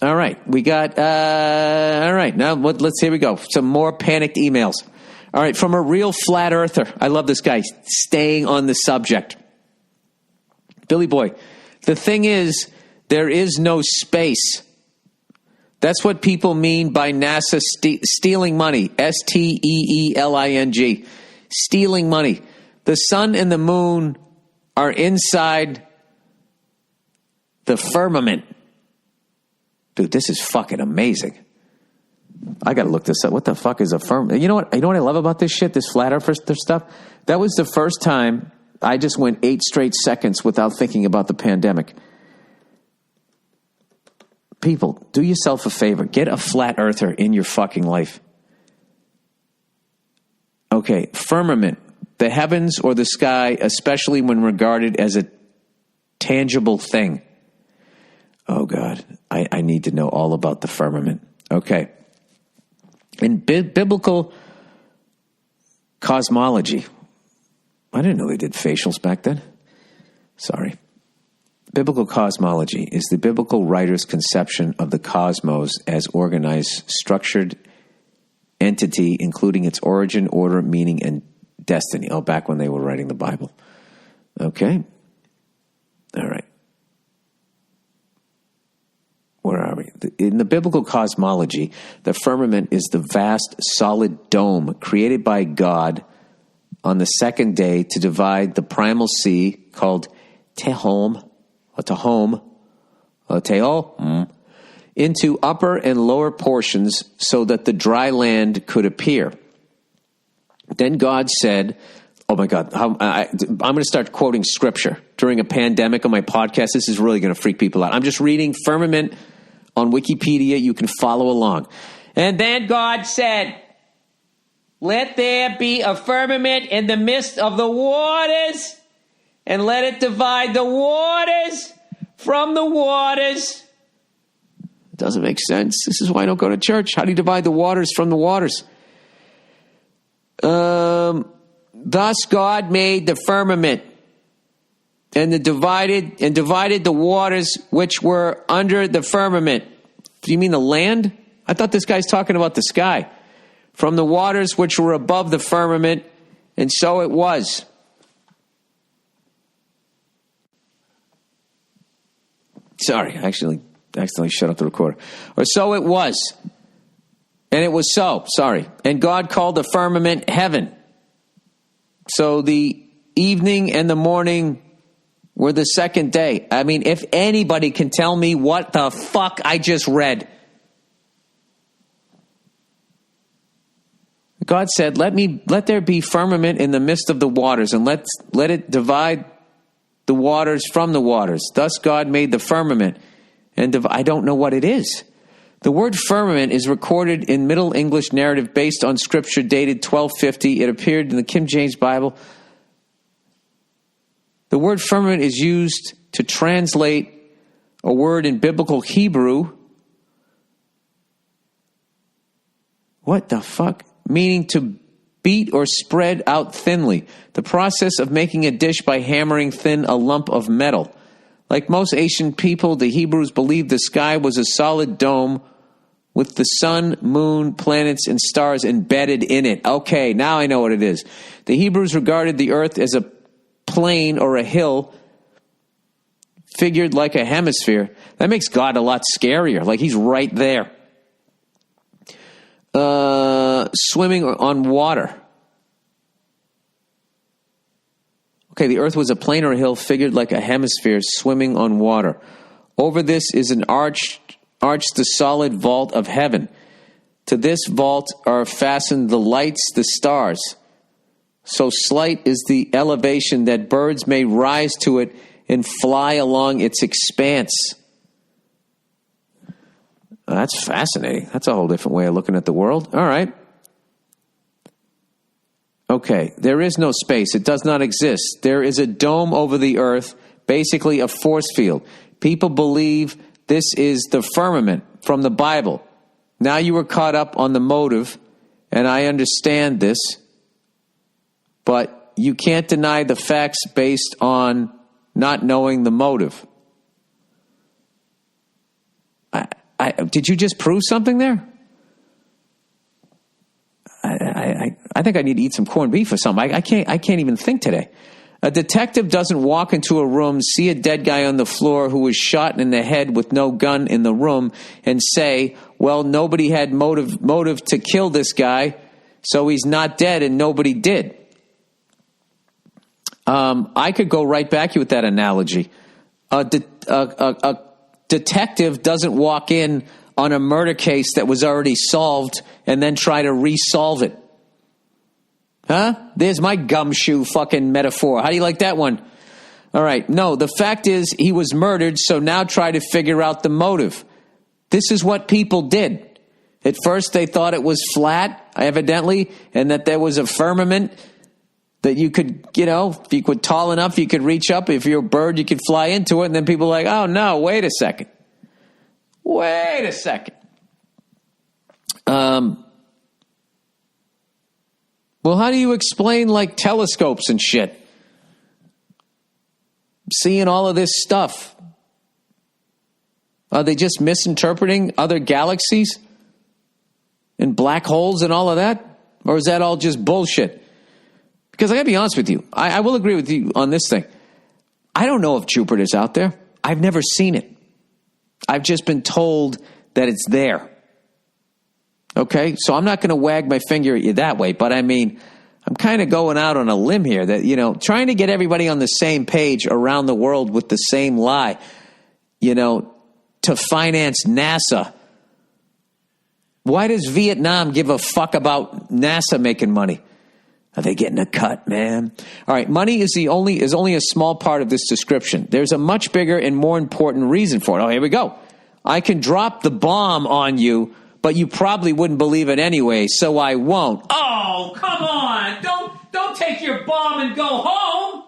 All right. We got, all right. Now, here we go. Some more panicked emails. All right. From a real flat earther. I love this guy staying on the subject. Billy Boy, the thing is, there is no space. That's what people mean by NASA stealing money. STEELING. Stealing money. The sun and the moon are inside the firmament. Dude, this is fucking amazing. I got to look this up. What the fuck is a firmament? You know what I love about this shit, this flat earth stuff? That was the first time I just went 8 straight seconds without thinking about the pandemic. People, do yourself a favor. Get a flat earther in your fucking life. Okay, firmament. The heavens or the sky, especially when regarded as a tangible thing. Oh, God. I need to know all about the firmament. Okay. In biblical cosmology, I didn't know they did facials back then. Sorry. Biblical cosmology is the biblical writer's conception of the cosmos as organized, structured entity, including its origin, order, meaning, and destiny. Oh, back when they were writing the Bible. Okay. All right. Where are we? In the biblical cosmology, the firmament is the vast, solid dome created by God on the second day to divide the primal sea called Tehom, into upper and lower portions so that the dry land could appear. Then God said, oh my God, I'm going to start quoting scripture during a pandemic on my podcast. This is really going to freak people out. I'm just reading firmament on Wikipedia. You can follow along. And then God said, let there be a firmament in the midst of the waters, and let it divide the waters from the waters. It doesn't make sense. This is why I don't go to church. How do you divide the waters from the waters? Thus God made the firmament and divided the waters which were under the firmament. Do you mean the land? I thought this guy's talking about the sky. From the waters which were above the firmament, and so it was. Sorry, I accidentally shut up the recorder. Or so it was. And it was so, sorry. And God called the firmament heaven. So the evening and the morning were the second day. I mean, if anybody can tell me what the fuck I just read. God said, let there be firmament in the midst of the waters, and let it divide the waters from the waters. Thus God made the firmament. And I don't know what it is. The word firmament is recorded in Middle English narrative based on scripture dated 1250. It appeared in the King James Bible. The word firmament is used to translate a word in biblical Hebrew. What the fuck? Meaning to beat or spread out thinly. The process of making a dish by hammering thin a lump of metal. Like most ancient people, the Hebrews believed the sky was a solid dome with the sun, moon, planets, and stars embedded in it. Okay, now I know what it is. The Hebrews regarded the earth as a plain or a hill figured like a hemisphere. That makes God a lot scarier, like he's right there. Swimming on water. Okay, the earth was a plain or a hill figured like a hemisphere swimming on water. Over this is an arch the solid vault of heaven. To this vault are fastened the lights, the stars. So slight is the elevation that birds may rise to it and fly along its expanse. That's fascinating. That's a whole different way of looking at the world. All right. Okay, there is no space. It does not exist. There is a dome over the earth, basically a force field. People believe this is the firmament from the Bible. Now you were caught up on the motive, and I understand this, but you can't deny the facts based on not knowing the motive. Did you just prove something there? I think I need to eat some corned beef or something. I can't even think today. A detective doesn't walk into a room, see a dead guy on the floor who was shot in the head with no gun in the room, and say, well, nobody had motive to kill this guy, so he's not dead, and nobody did. I could go right back with that analogy. A detective doesn't walk in on a murder case that was already solved and then try to resolve it. Huh? There's my gumshoe fucking metaphor. How do you like that one? All right. No, the fact is he was murdered, so now try to figure out the motive. This is what people did. At first they thought it was flat, evidently, and that there was a firmament that you could, if you were tall enough, you could reach up. If you're a bird, you could fly into it. And then people are like, oh, no, wait a second. Well, how do you explain, like, telescopes and shit? Seeing all of this stuff. Are they just misinterpreting other galaxies and black holes and all of that? Or is that all just bullshit? Because I got to be honest with you. I will agree with you on this thing. I don't know if Jupiter's out there. I've never seen it. I've just been told that it's there. Okay? So I'm not going to wag my finger at you that way. But I mean, I'm kind of going out on a limb here that, trying to get everybody on the same page around the world with the same lie, to finance NASA. Why does Vietnam give a fuck about NASA making money? Are they getting a cut, man? All right, money is only a small part of this description. There's a much bigger and more important reason for it. Oh, here we go. I can drop the bomb on you, but you probably wouldn't believe it anyway, so I won't. Oh, come on. Don't take your bomb and go home.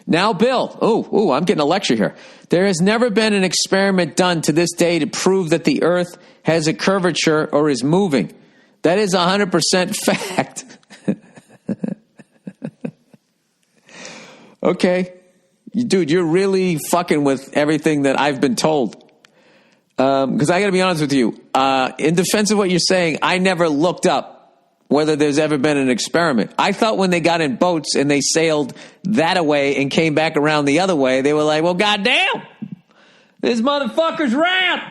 Now, Bill. Oh, I'm getting a lecture here. There has never been an experiment done to this day to prove that the Earth has a curvature or is moving. That is 100% fact. Okay. Dude, you're really fucking with everything that I've been told. Because I got to be honest with you. In defense of what you're saying, I never looked up whether there's ever been an experiment. I thought when they got in boats and they sailed that away and came back around the other way, they were like, well, goddamn, this motherfucker's round.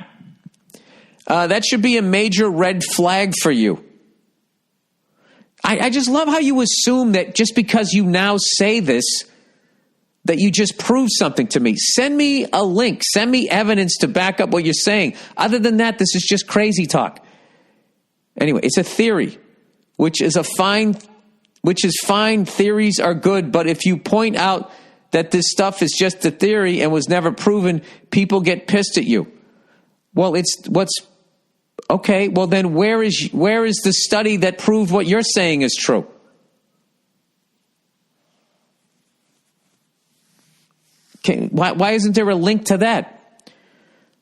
That should be a major red flag for you. I just love how you assume that just because you now say this, that you just prove something to me. Send me a link. Send me evidence to back up what you're saying. Other than that, this is just crazy talk. Anyway, it's a theory, which is fine. Theories are good, but if you point out that this stuff is just a theory and was never proven, people get pissed at you. Well, okay, well then where is the study that proved what you're saying is true? Okay, why isn't there a link to that?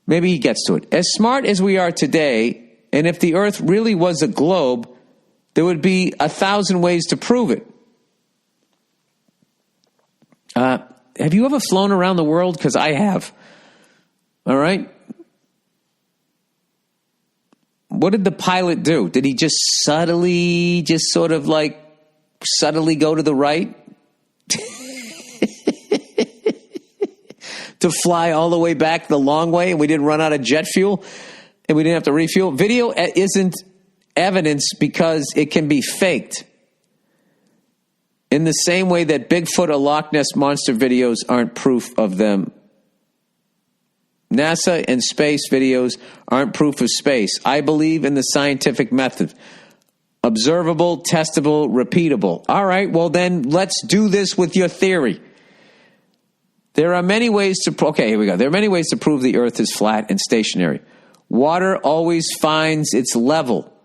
Maybe he gets to it. As smart as we are today, and if the Earth really was a globe, there would be 1,000 ways to prove it. Have you ever flown around the world? Because I have. All right? What did the pilot do? Did he just subtly go to the right? To fly all the way back the long way and we didn't run out of jet fuel and we didn't have to refuel? Video isn't evidence because it can be faked. In the same way that Bigfoot or Loch Ness Monster videos aren't proof of them. NASA and space videos aren't proof of space. I believe in the scientific method. Observable, testable, repeatable. All right, well then let's do this with your theory. There are many ways to... Okay, here we go. There are many ways to prove the Earth is flat and stationary. Water always finds its level,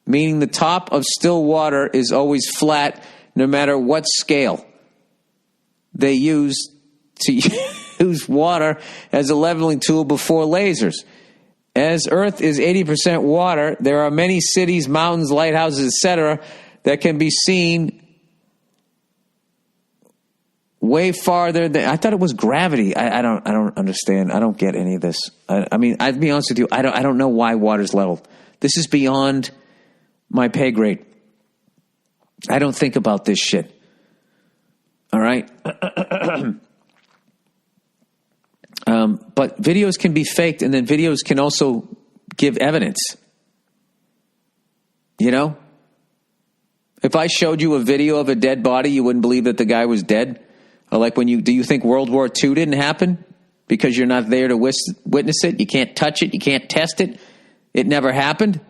meaning the top of still water is always flat no matter what scale they use to use water as a leveling tool before lasers. As Earth is 80% water, there are many cities, mountains, lighthouses, etc. that can be seen way farther than I thought it was gravity. I don't understand. I don't get any of this. I mean, I'd be honest with you. I don't know why water's level. This is beyond my pay grade. I don't think about this shit. All right. But videos can be faked, and then videos can also give evidence. You know? If I showed you a video of a dead body, you wouldn't believe that the guy was dead? Or like do you think World War II didn't happen? Because you're not there to witness it? You can't touch it? You can't test it? It never happened?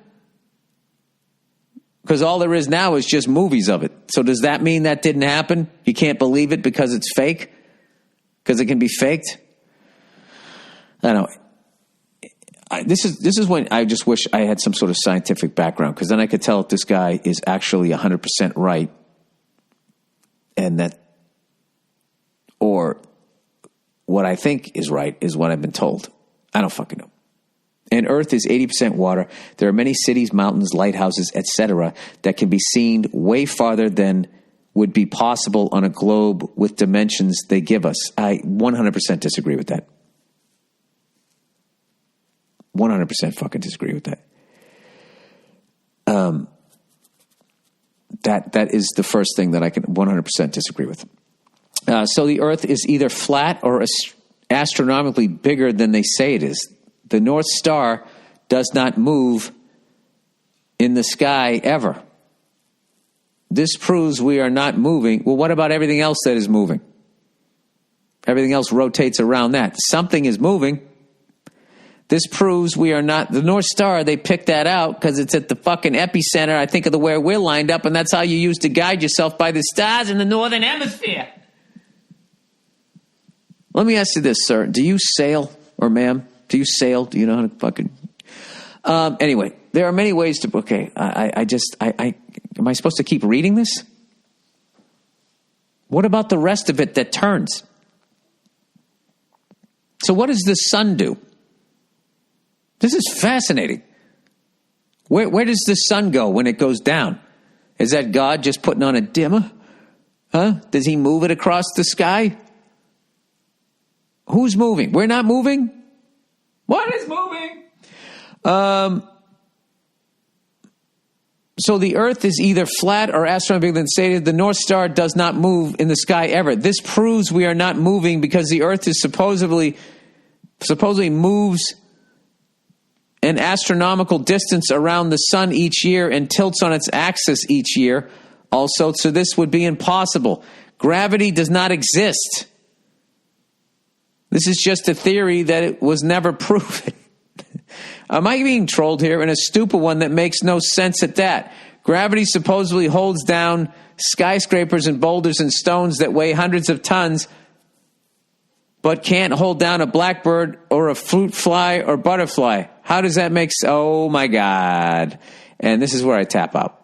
Because all there is now is just movies of it. So does that mean that didn't happen? You can't believe it because it's fake? Because it can be faked? I don't know. This is when I just wish I had some sort of scientific background, because then I could tell if this guy is actually 100% right, and that, or what I think is right is what I've been told. I don't fucking know. And Earth is 80% water. There are many cities, mountains, lighthouses, etc. that can be seen way farther than would be possible on a globe with dimensions they give us. I 100% disagree with that. 100% fucking disagree with that. That is the first thing that I can 100% disagree with. So the Earth is either flat or astronomically bigger than they say it is. The North Star does not move in the sky ever. This proves we are not moving. Well, what about everything else that is moving? Everything else rotates around that. Something is moving. This proves we are not. The North Star, they picked that out because it's at the fucking epicenter, I think, of the where we're lined up, and that's how you use to guide yourself by the stars in the northern hemisphere. Let me ask you this, sir. Do you sail, or ma'am? Do you sail? Do you know how to fucking... Anyway, there are many ways to... Okay, am I supposed to keep reading this? What about the rest of it that turns? So what does the sun do? This is fascinating. Where does the sun go when it goes down? Is that God just putting on a dimmer? Huh? Does he move it across the sky? Who's moving? We're not moving? What is moving? So the Earth is either flat or astronomically bigger than stated. The North Star does not move in the sky ever. This proves we are not moving because the Earth is supposedly moves an astronomical distance around the sun each year and tilts on its axis each year also, so this would be impossible. Gravity does not exist. This is just a theory that it was never proven. Am I being trolled here? And a stupid one that makes no sense at that. Gravity supposedly holds down skyscrapers and boulders and stones that weigh hundreds of tons, but can't hold down a blackbird or a fruit fly or butterfly. How does that make sense? Oh, my God. And this is where I tap out.